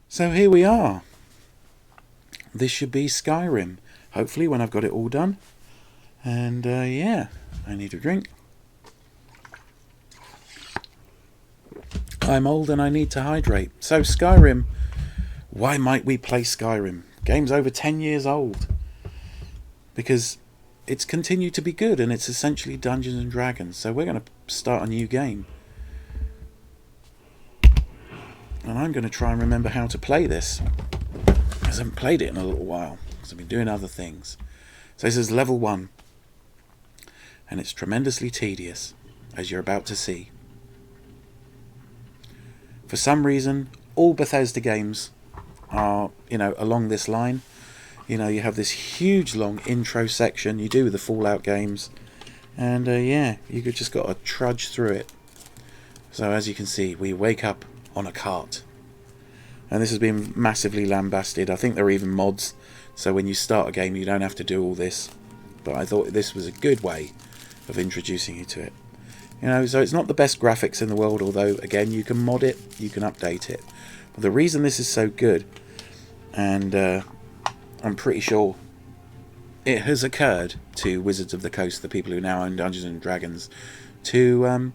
So here we are. This should be Skyrim. Hopefully when I've got it all done. And yeah, I need a drink. I'm old and I need to hydrate. So Skyrim, why might we play Skyrim? Game's over 10 years old. Because it's continued to be good and it's essentially Dungeons and Dragons. So we're going to start a new game. And I'm going to try and remember how to play this. I haven't played it in a little while because I've been doing other things. So this is level 1. And it's tremendously tedious, as you're about to see. For some reason, all Bethesda games are, along this line. You have this huge long intro section you do with the Fallout games. And yeah, you just got to trudge through it. So as you can see, we wake up on a cart. And this has been massively lambasted. I think there are even mods. So when you start a game, you don't have to do all this. But I thought this was a good way of introducing you to it. So it's not the best graphics in the world, although, again, you can mod it, you can update it. But the reason this is so good, and I'm pretty sure it has occurred to Wizards of the Coast, the people who now own Dungeons and Dragons, to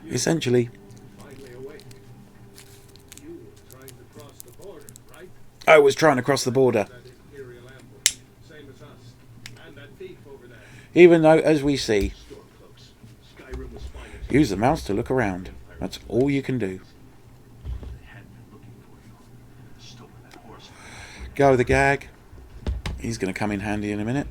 essentially... I was trying to cross the border. Even though, as we see, use the mouse to look around. That's all you can do. Go the gag. He's going to come in handy in a minute.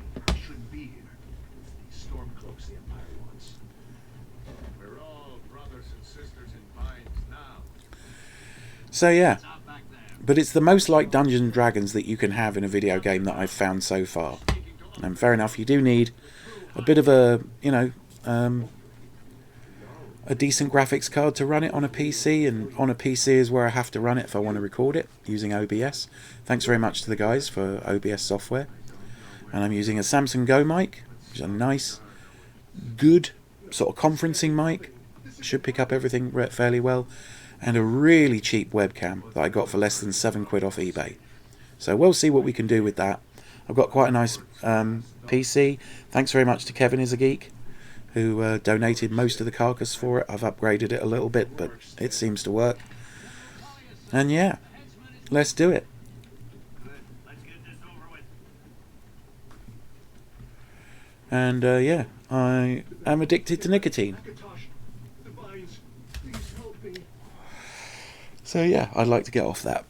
So yeah, but it's the most like Dungeons and Dragons that you can have in a video game that I've found so far. And fair enough, you do need a bit of a, a decent graphics card to run it on a PC, and on a PC is where I have to run it if I want to record it using OBS. Thanks very much to the guys for OBS software. And I'm using a Samsung Go mic, which is a nice, good sort of conferencing mic. Should pick up everything fairly well. And a really cheap webcam that I got for less than £7 off eBay. So we'll see what we can do with that. I've got quite a nice PC. Thanks very much to Kevin is a Geek, who donated most of the carcass for it. I've upgraded it a little bit, but it seems to work. And yeah, let's do it. And yeah, I am addicted to nicotine. So yeah, I'd like to get off that.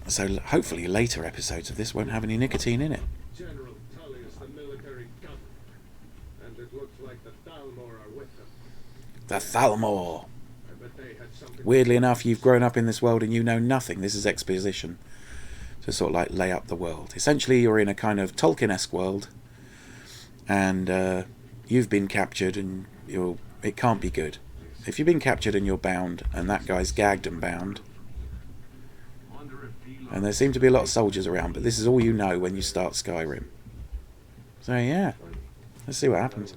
So hopefully later episodes of this won't have any nicotine in it. General Tully is the military governor, and it looks like the Thalmor are with them. The Thalmor. I bet they had something. Weirdly enough, you've grown up in this world and you know nothing. This is exposition to sort of like lay up the world. Essentially, you're in a kind of Tolkien-esque world, and you've been captured, and it can't be good. If you've been captured and you're bound, and that guy's gagged and bound, and there seem to be a lot of soldiers around, but this is all you know when you start Skyrim. So yeah, let's see what happens.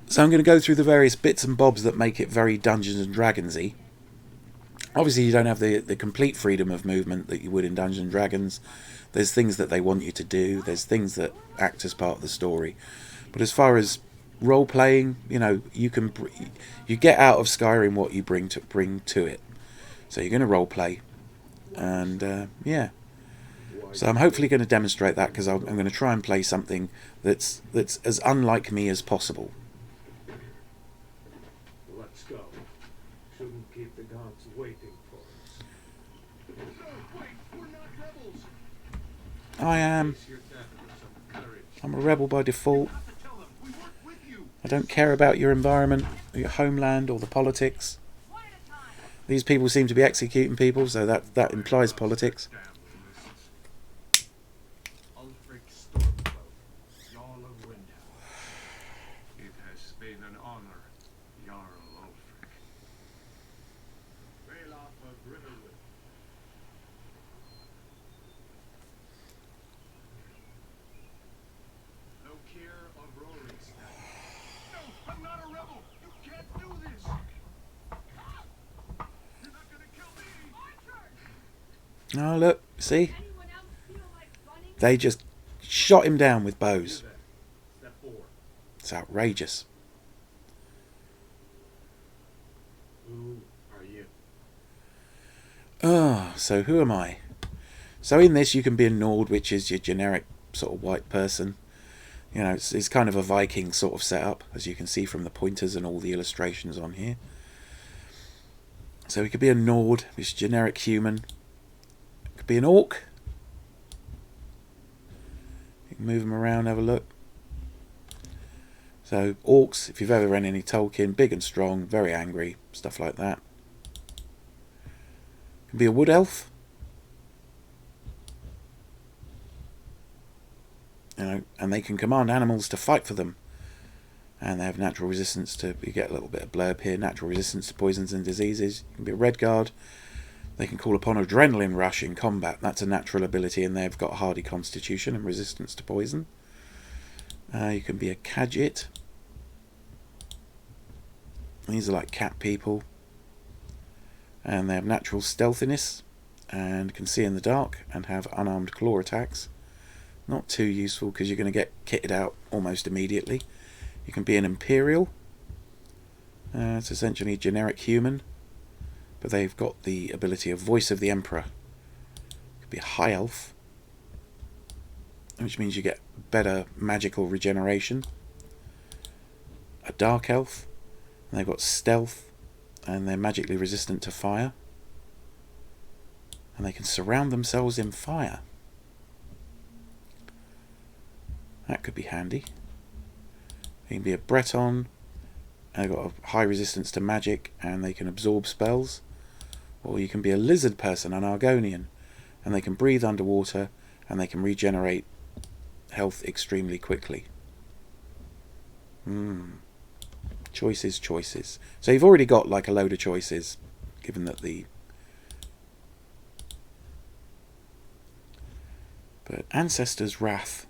So I'm going to go through the various bits and bobs that make it very Dungeons and Dragons-y. Obviously you don't have the complete freedom of movement that you would in Dungeons and Dragons. There's things that they want you to do. There's things that act as part of the story. But as far as role playing, you get out of Skyrim what you bring to it. So you're going to role play, and yeah. So I'm hopefully going to demonstrate that, because I'm going to try and play something that's as unlike me as possible. Let's go. Shouldn't keep the gods waiting for us. No, wait, we're not rebels. I am. I'm a rebel by default. I don't care about your environment, or your homeland, or the politics. These people seem to be executing people, so that implies politics. It has been an honor, Jarl Ulfric. Ralof of Riverwood. Lokir of Rorikstead. No, I'm not a rebel. You can't do this. Oh, look, see? Anyone else feel like running? They just shot him down with bows. Do that. Step forward. It's outrageous. Who are you? Oh, so who am I? So in this you can be a Nord, which is your generic sort of white person. You know, it's kind of a Viking sort of setup, as you can see from the pointers and all the illustrations on here. So he could be a Nord, which is generic human. Could be an Orc. You can move them around, have a look. So Orcs, if you've ever read any Tolkien, big and strong, very angry, stuff like that. Can be a Wood Elf. You know, and they can command animals to fight for them. And they have natural resistance to, you get a little bit of blurb here, natural resistance to poisons and diseases. You can be a Red Guard. They can call upon adrenaline rush in combat. That's a natural ability, and they've got a hardy constitution and resistance to poison. You can be a Khajiit. These are like cat people. And they have natural stealthiness and can see in the dark and have unarmed claw attacks. Not too useful because you're going to get kitted out almost immediately. You can be an Imperial. It's essentially a generic human, but they've got the ability of Voice of the Emperor. Could be a High Elf, which means you get better magical regeneration. A Dark Elf, and they've got Stealth, and they're magically resistant to fire. And they can surround themselves in fire. That could be handy. You can be a Breton, and they've got a high resistance to magic, and they can absorb spells. Or you can be a lizard person, an Argonian, and they can breathe underwater, and they can regenerate health extremely quickly. Choices, choices. So you've already got like a load of choices, given that But Ancestors' Wrath.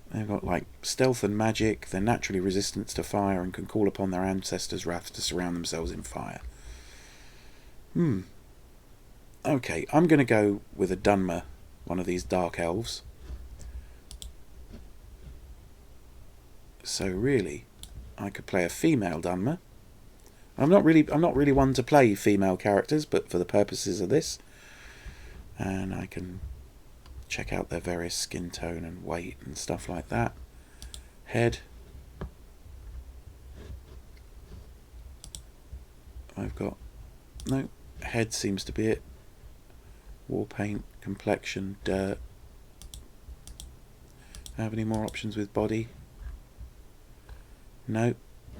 They've got like stealth and magic, they're naturally resistant to fire and can call upon their ancestors' wrath to surround themselves in fire. Okay, I'm going to go with a Dunmer, one of these dark elves. So really, I could play a female Dunmer. I'm not really one to play female characters, but for the purposes of this, and I can check out their various skin tone and weight and stuff like that. Head. I've got... No, head seems to be it. War paint, complexion, dirt. Have any more options with body? No.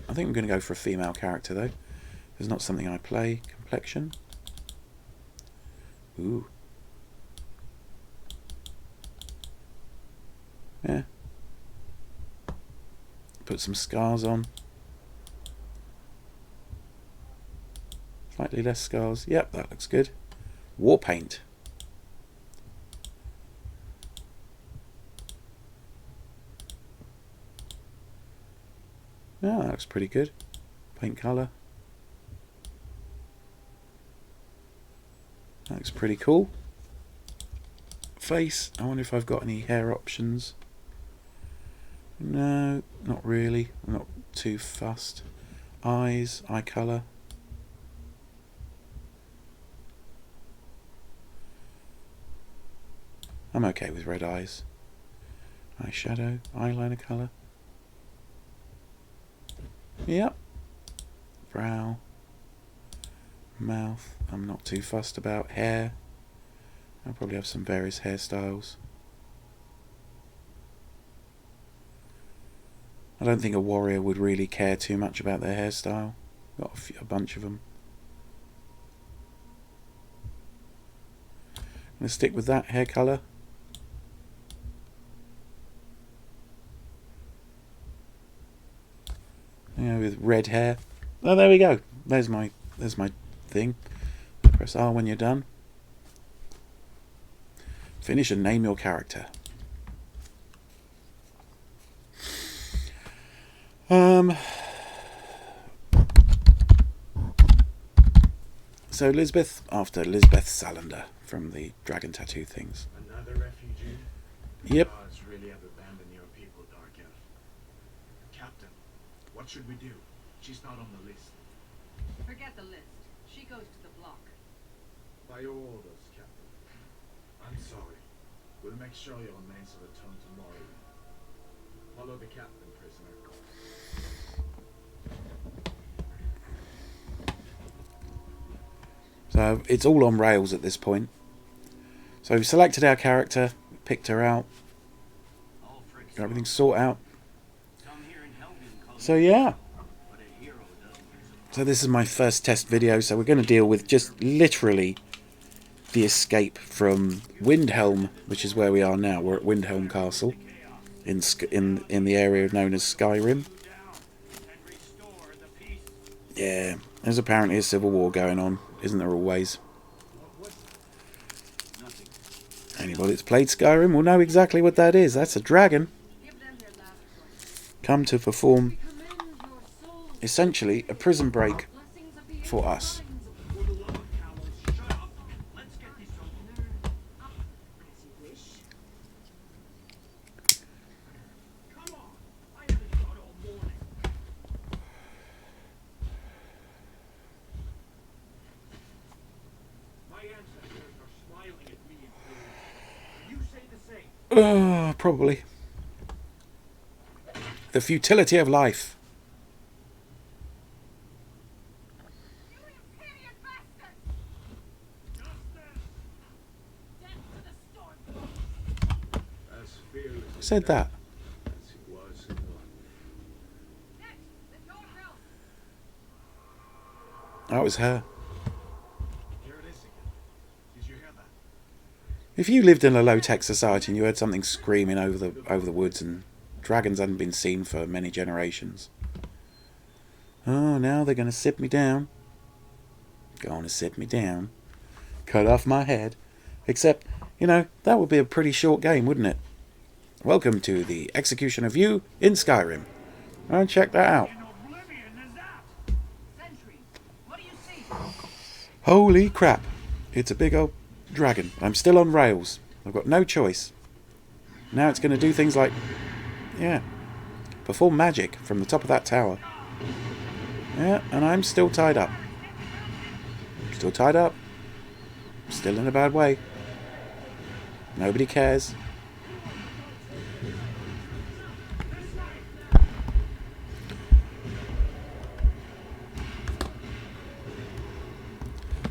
I think I'm going to go for a female character though. It's not something I play. Complexion. Ooh. Yeah. Put some scars on. Slightly less scars. Yep, that looks good. War paint. Oh, that looks pretty good. Paint colour. That looks pretty cool. Face. I wonder if I've got any hair options. No, not really. I'm not too fussed. Eyes, eye colour. I'm okay with red eyes. Eyeshadow, eyeliner colour. Yep. Brow. Mouth. I'm not too fussed about. Hair. I'll probably have some various hairstyles. I don't think a warrior would really care too much about their hairstyle. Got a bunch of them. I'm going to stick with that hair colour. Yeah, with red hair. Oh, there we go. There's my thing. Press R when you're done. Finish and name your character. So Lisbeth, after Lisbeth Salander from the Dragon Tattoo things. Another refugee? Yep. Gods really have abandoned your people, Dark Elf. Captain, what should we do? She's not on the list. Forget the list. She goes to the block. By your orders, Captain. I'm sorry. We'll make sure your remains are returned tomorrow. Follow the captain, prisoner. So it's all on rails at this point. So we've selected our character, picked her out, got everything sorted out. So yeah. So this is my first test video, so we're going to deal with just literally the escape from Windhelm, which is where we are now. We're at Windhelm Castle in the area known as Skyrim. Yeah, there's apparently a civil war going on, isn't there always? Anybody that's played Skyrim will know exactly what that is. That's a dragon come to perform essentially a prison break for us. Probably. The futility of life. Who said that? That was her. If you lived in a low-tech society and you heard something screaming over the woods and dragons hadn't been seen for many generations. Oh, now they're going to sit me down. Going to sit me down. Cut off my head. Except, you know, that would be a pretty short game, wouldn't it? Welcome to the execution of you in Skyrim. Oh, check that out. Holy crap. It's a big old dragon. I'm still on rails. I've got no choice. Now it's going to do things like, yeah, perform magic from the top of that tower. Yeah, and I'm still tied up. Still tied up. Still in a bad way. Nobody cares.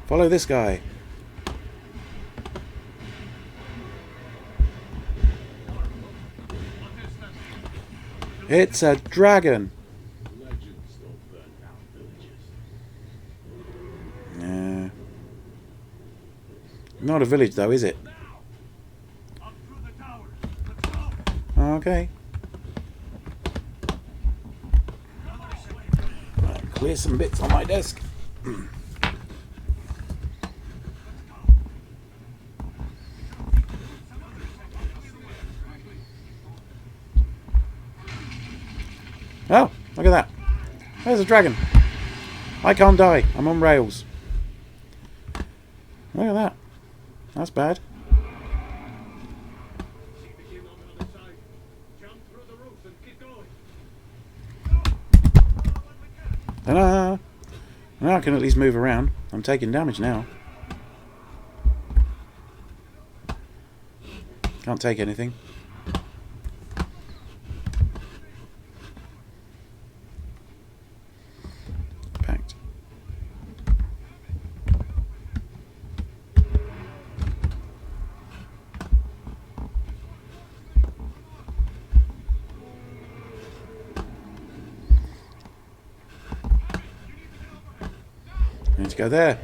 Follow this guy. It's a dragon. Yeah. Not a village though, is it? Okay. Right, clear some bits on my desk. Oh, look at that. There's a dragon. I can't die. I'm on rails. Look at that. That's bad. Ta-da! Now I can at least move around. I'm taking damage now. Can't take anything. Packed. Need to go there.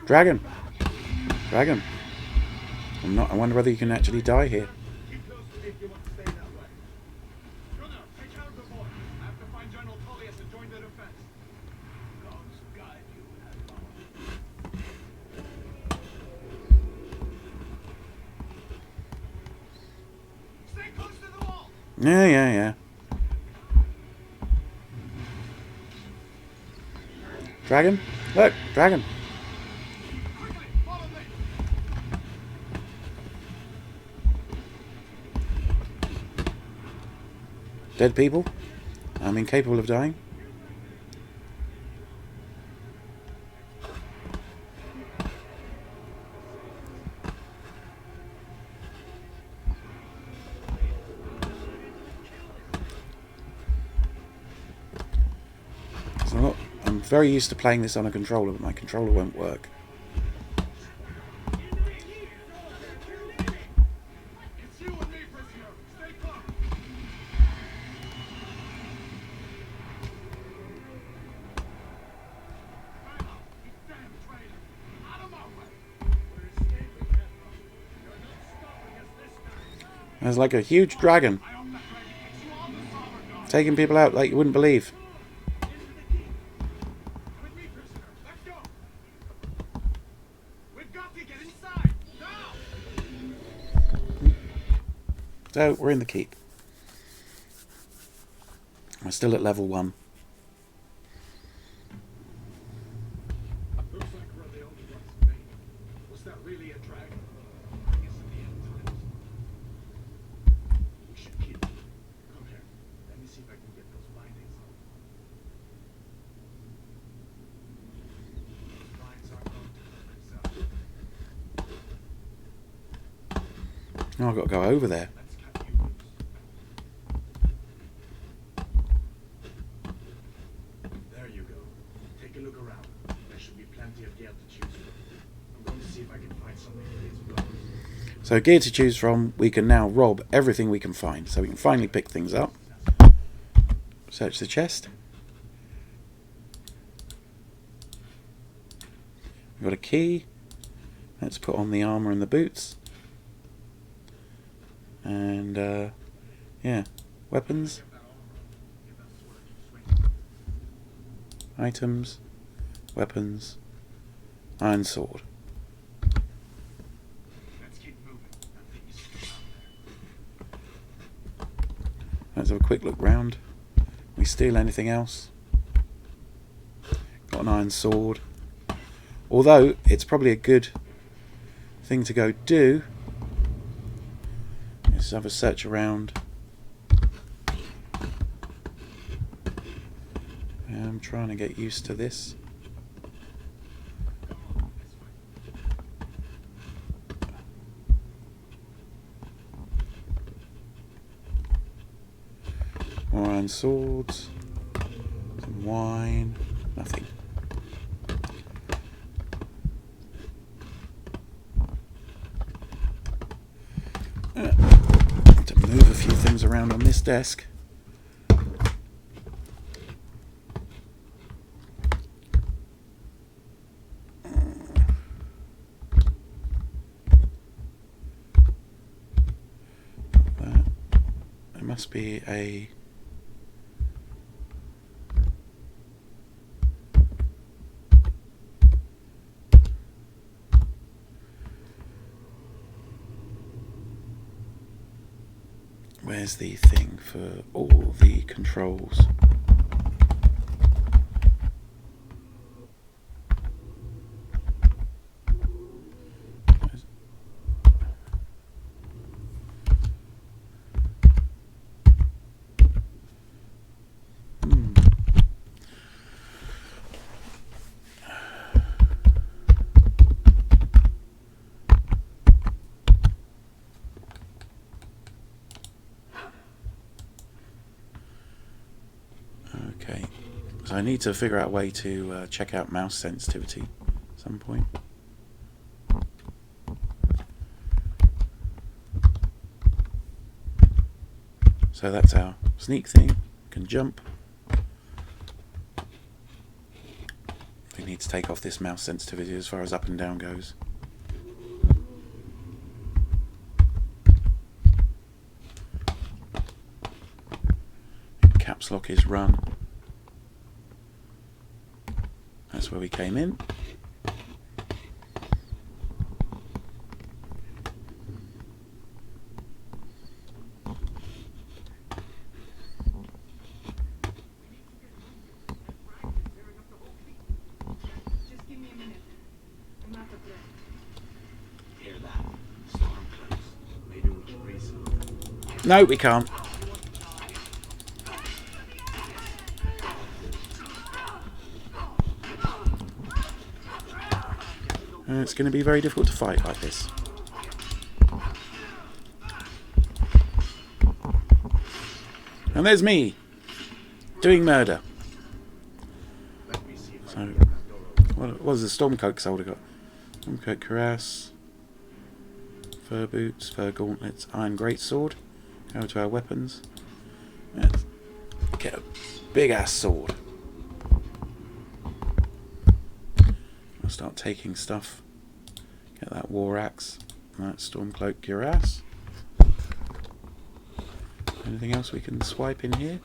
Dragon. Dragon. I wonder whether you can actually die here. Yeah. Dragon? Look, dragon. Quickly, follow me. Dead people? I'm incapable of dying. So I'm very used to playing this on a controller, but my controller won't work. It's you and me, prisoner. Stay close. Trailer, you damn trailer. Out of my way. We're escaping, Captain. You're not stopping us this time. There's like a huge dragon I own that dragon. It's you on the starboard guard. taking people out like you wouldn't believe. Into the key. With me, prisoner. Let's go. We've got to get inside. Now. So we're in the keep. We're still at level 1. Looks like we're the only ones made. Was that really a dragon? I guess in the end times. We should keep it. Come here. Let me see if I can get those bindings on. Those lines aren't going to cut themselves. Oh, I've got to go over there. Let's cut you loose. There you go. Take a look around. There should be plenty of gear to choose from. I'm going to see if I can find something for these blocks. So gear to choose from, we can now rob everything we can find. So we can finally pick things up. Search the chest. We've got a key. Let's put on the armour and the boots. And, yeah, weapons, Get that sword and swing. items, weapons, iron sword. Let's keep moving. That thing is still out there. Let's have a quick look round. We steal anything else? Got an iron sword. Although, it's probably a good thing to go do. Let's have a search around. I'm trying to get used to this. Come on, this way. More iron swords. Some wine. Nothing. To move a few things around on this desk. There must be a where's the thing for all the controls? Okay, so I need to figure out a way to check out mouse sensitivity at some point. So that's our sneak thing. Can jump. We need to take off this mouse sensitivity as far as up and down goes. Caps lock is run. That's where we came in. No, we can't. It's going to be very difficult to fight like this. And there's me, doing murder. So, what was the Stormcloak soldier got? Stormcloak cuirass, fur boots, fur gauntlets, iron greatsword. Go to our weapons. Let's get a big ass sword. I'll start taking stuff. Get that war axe, that Stormcloak cuirass. Anything else we can swipe in here?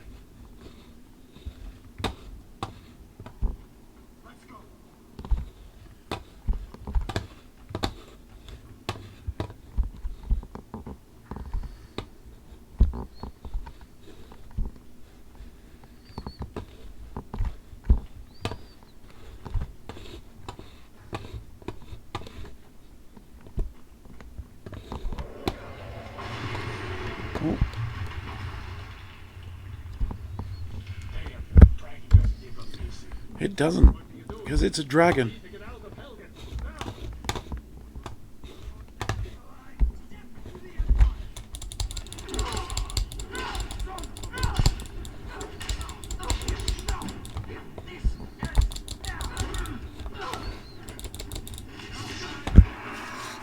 Oh. It doesn't, because it's a dragon.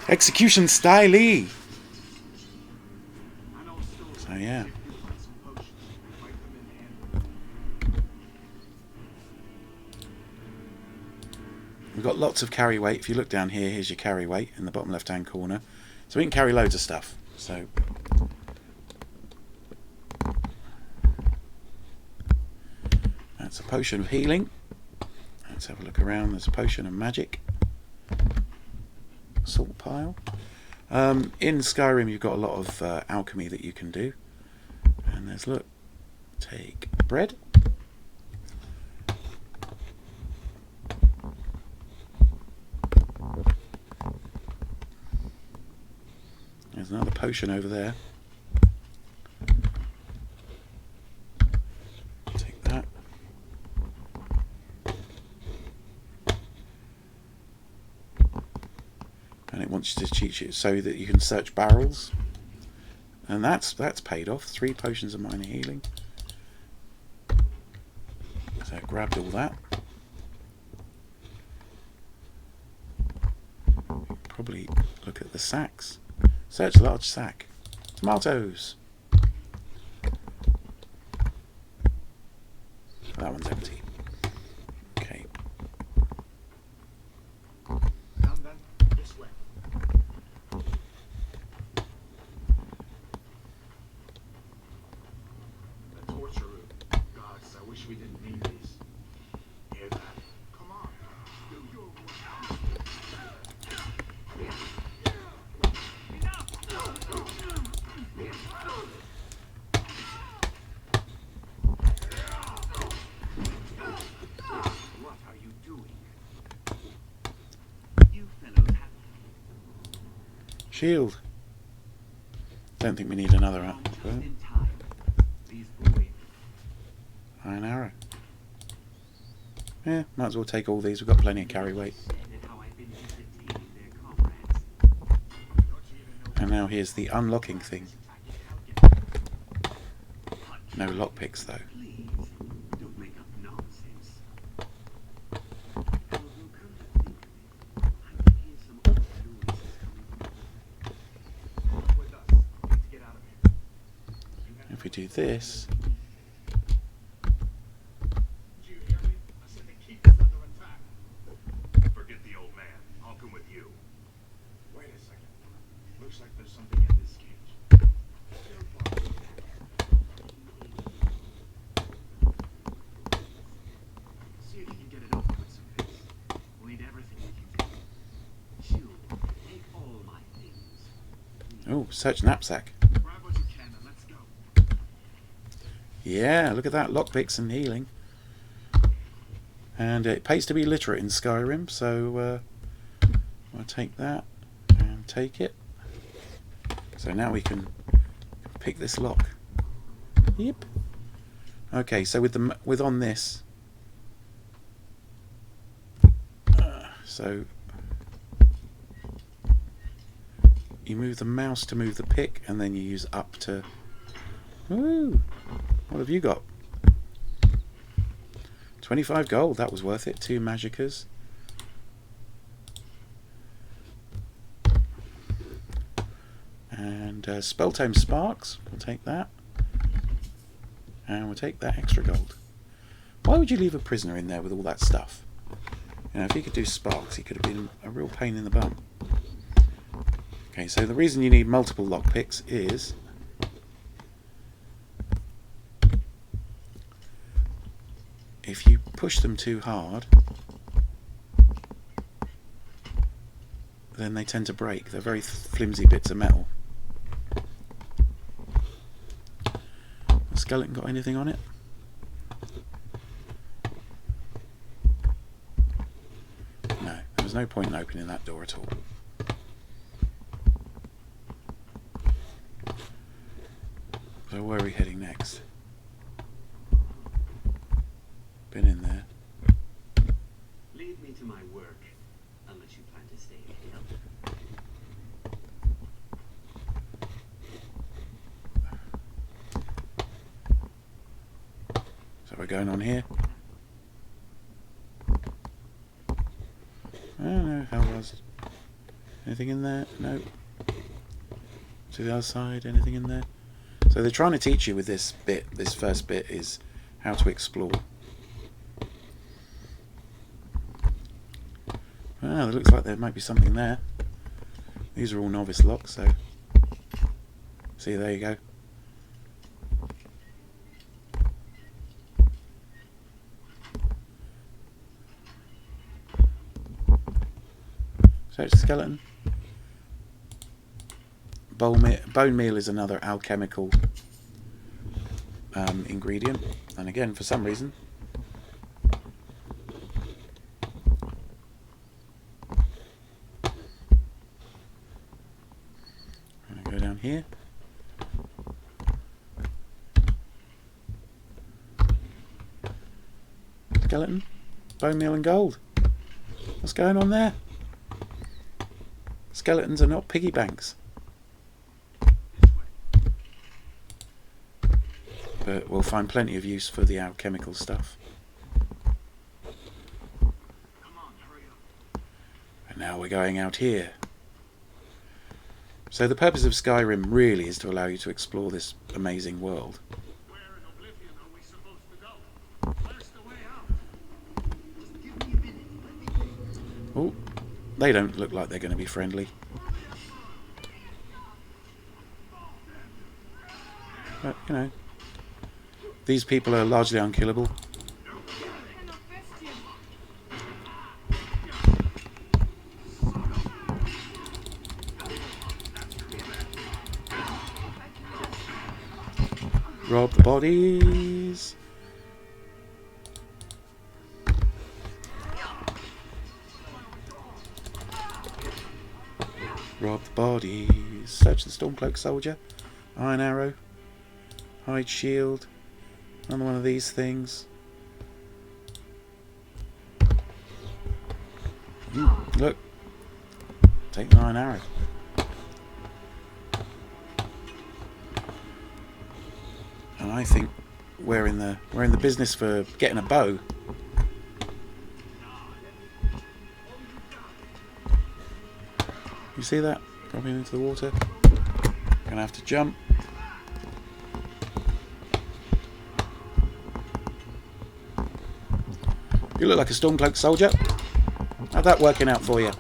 Execution style. So yeah. We've got lots of carry weight. If you look down here, here's your carry weight in the bottom left hand corner. So we can carry loads of stuff. So that's a potion of healing. Let's have a look around. There's a potion of magic. Salt pile. In Skyrim you've got a lot of alchemy that you can do. And there's, look, take bread. There's another potion over there. Take that. And it wants you to teach it so that you can search barrels. And that's paid off. 3 potions of minor healing. So I grabbed all that. Probably look at the sacks. Search large sack. Tomatoes. That one's empty. Okay. Down then, this way. The torture room. Gods, I wish we didn't need these. Hear that? Come on. Do your work. What are you doing? You fellows have Shield. Don't think we need another just well, in time. These boys. iron arrow. Yeah, might as well take all these. We've got plenty of carry weight. And now here's the unlocking thing. No lockpicks though. Please, don't make up nonsense. With us. Need to get out of here. If we do this, Did you hear me? I said to keep us under attack. Forget the old man. I'll come with you. Wait a second. Looks like there's something in this cage. See if you can get it open with some pace. We'll need everything we can take. Shoo, take all my things. oh, search knapsack. Grab what you can and let's go. Yeah, look at that, lockpicks and healing. And it pays to be literate in Skyrim, so I'll take that and take it. So now we can pick this lock. Yep. Okay, so with on this, so you move the mouse to move the pick, and then you use up to. Ooh, what have you got? 25 gold. That was worth it. 2 magicas. And spell tome sparks. We'll take that. And we'll take that extra gold. Why would you leave a prisoner in there with all that stuff? You know, if he could do sparks, he could have been a real pain in the bum. Okay, so the reason you need multiple lockpicks is if you push them too hard, then they tend to break. They're very flimsy bits of metal. The skeleton got anything on it? No, there was no point in opening that door at all. So where are we heading next? Been in there. Leave me to my work, unless you plan to stay here. So we're going on here. I don't know how was. Anything in there? No. To the other side, anything in there? So they're trying to teach you with this bit, this first bit, is how to explore. Well, it looks like there might be something there. These are all novice locks, so see, there you go. So it's a skeleton. Bone meal is another alchemical ingredient, and again, for some reason, I'm going to go down here. Skeleton, bone meal and gold. What's going on there? Skeletons are not piggy banks. But we'll find plenty of use for the alchemical stuff. And now we're going out here. So the purpose of Skyrim really is to allow you to explore this amazing world. Where in Oblivion are we supposed to go? Where's the way out? Just give me a minute. Oh, they don't look like they're going to be friendly. But, you know, these people are largely unkillable. Rob the bodies. Rob the bodies. Search the Stormcloak soldier. Iron arrow. Hide shield. Another one of these things. Look. Take the iron arrow. And I think we're in the business for getting a bow. You see that? Dropping into the water. Gonna have to jump. You look like a Stormcloak soldier. How's that working out for you?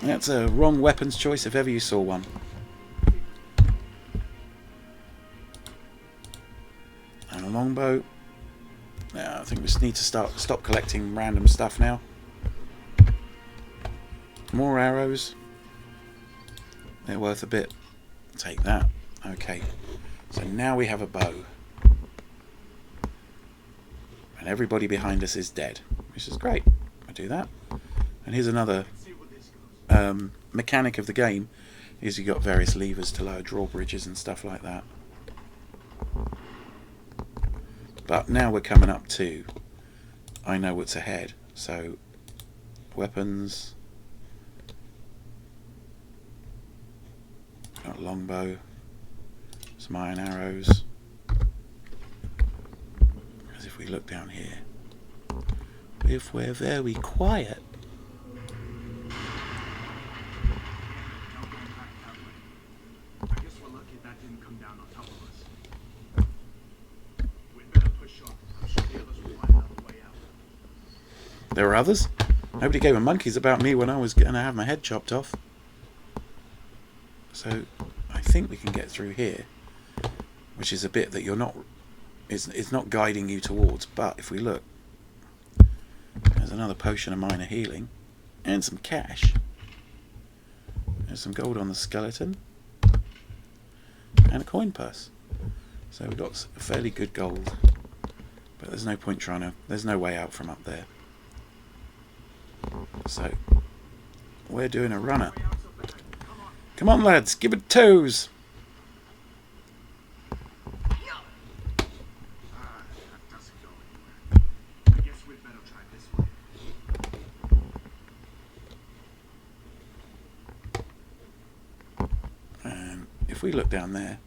That's a wrong weapons choice if ever you saw one. And a longbow. Yeah, I think we just need to stop collecting random stuff now. More arrows. They're worth a bit. Take that. Okay. So now we have a bow. And everybody behind us is dead. Which is great. I'll do that. And here's another mechanic of the game is you've got various levers to lower drawbridges and stuff like that. But now we're coming up to, I know what's ahead. So weapons, got a longbow, some iron arrows. Because if we look down here, if we're very quiet, I guess we're lucky that didn't come down on top of us. We'd better push on. I'm sure the others will find another way out. there are others. Nobody gave a monkeys about me when I was going to have my head chopped off. So I think we can get through here, which is a bit that you're not, it's not guiding you towards. But if we look, there's another potion of minor healing and some cash. There's some gold on the skeleton and a coin purse. So we've got a fairly good gold, but there's no point trying to, there's no way out from up there. So we're doing a runner. Come on lads, give it toes. That doesn't go anywhere. I guess we'd better try this way. And if we look down there,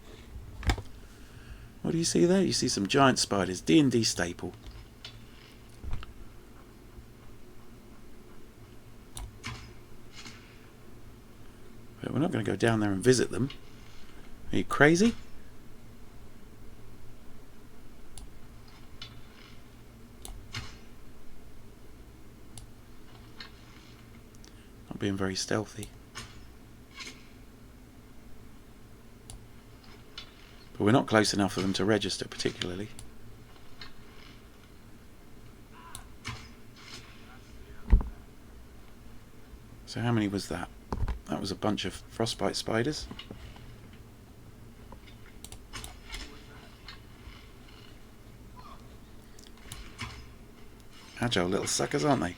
what do you see there? You see some giant spiders, D&D staple. But we're not going to go down there and visit them. Are you crazy? Not being very stealthy. But we're not close enough for them to register particularly. So how many was that? That was a bunch of frostbite spiders. Agile little suckers, aren't they?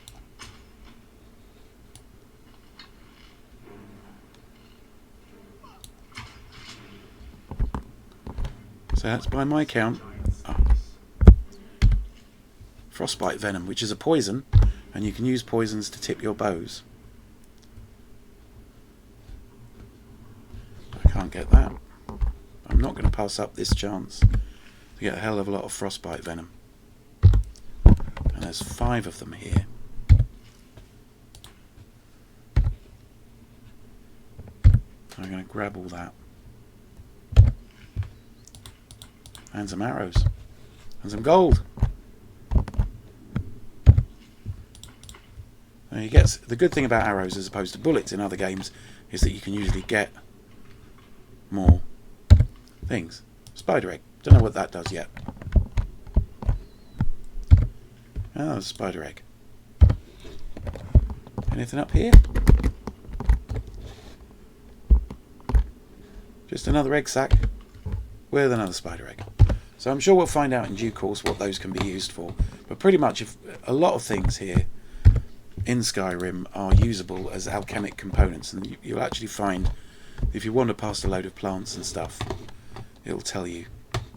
So that's by my count. Frostbite venom, which is a poison, and you can use poisons to tip your bows. I can't get that. I'm not going to pass up this chance to get a hell of a lot of frostbite venom. And there's 5 of them here. I'm going to grab all that. And some arrows. And some gold. Now you get, the good thing about arrows as opposed to bullets in other games is that you can usually get more things. Spider egg. Don't know what that does yet. Oh, there's a spider egg. Anything up here? Just another egg sack with another spider egg. So I'm sure we'll find out in due course what those can be used for. But pretty much if a lot of things here in Skyrim are usable as alchemic components, and you'll actually find if you wander past a load of plants and stuff, it'll tell you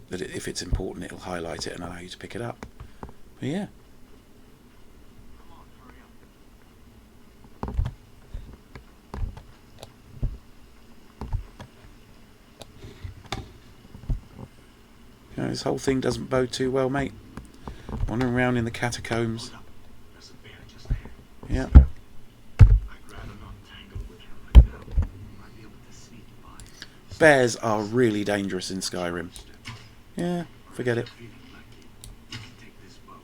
that if it's important, it'll highlight it and allow you to pick it up. But yeah. You know, this whole thing doesn't bode too well, mate. Wandering around in the catacombs. There's a bear just there. Yeah. I'd rather not tangle with him right now. Might be able to sneak by. Bears are really dangerous in Skyrim. Yeah, forget it. Feeling lucky. You can take this bow.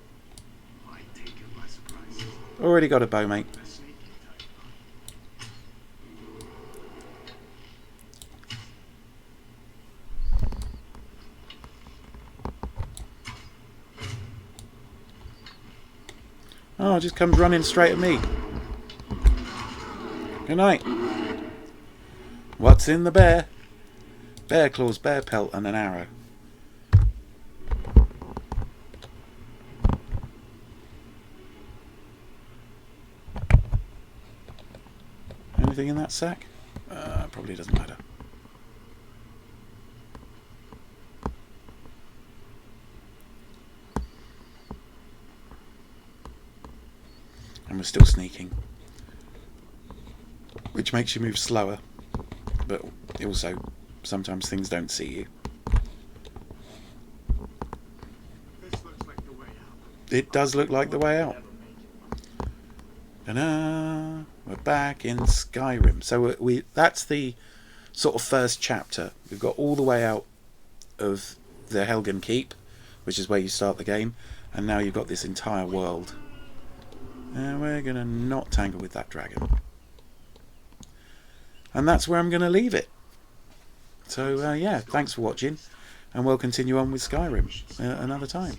Might take him by surprise. Already got a bow, mate. A sneaky type. Oh, it just comes running straight at me. Good night. What's in the bear? Bear claws, bear pelt, and an arrow. Anything anything in that sack? Probably doesn't matter. And we're still sneaking, which makes you move slower, but also sometimes things don't see you. This looks like the way out. It does look like the way out. Ta-da! We're back in Skyrim. So that's the sort of first chapter. We've got all the way out of the Helgen Keep, which is where you start the game, and now you've got this entire world. And we're going to not tangle with that dragon. And that's where I'm going to leave it. So yeah, thanks for watching, and we'll continue on with Skyrim another time.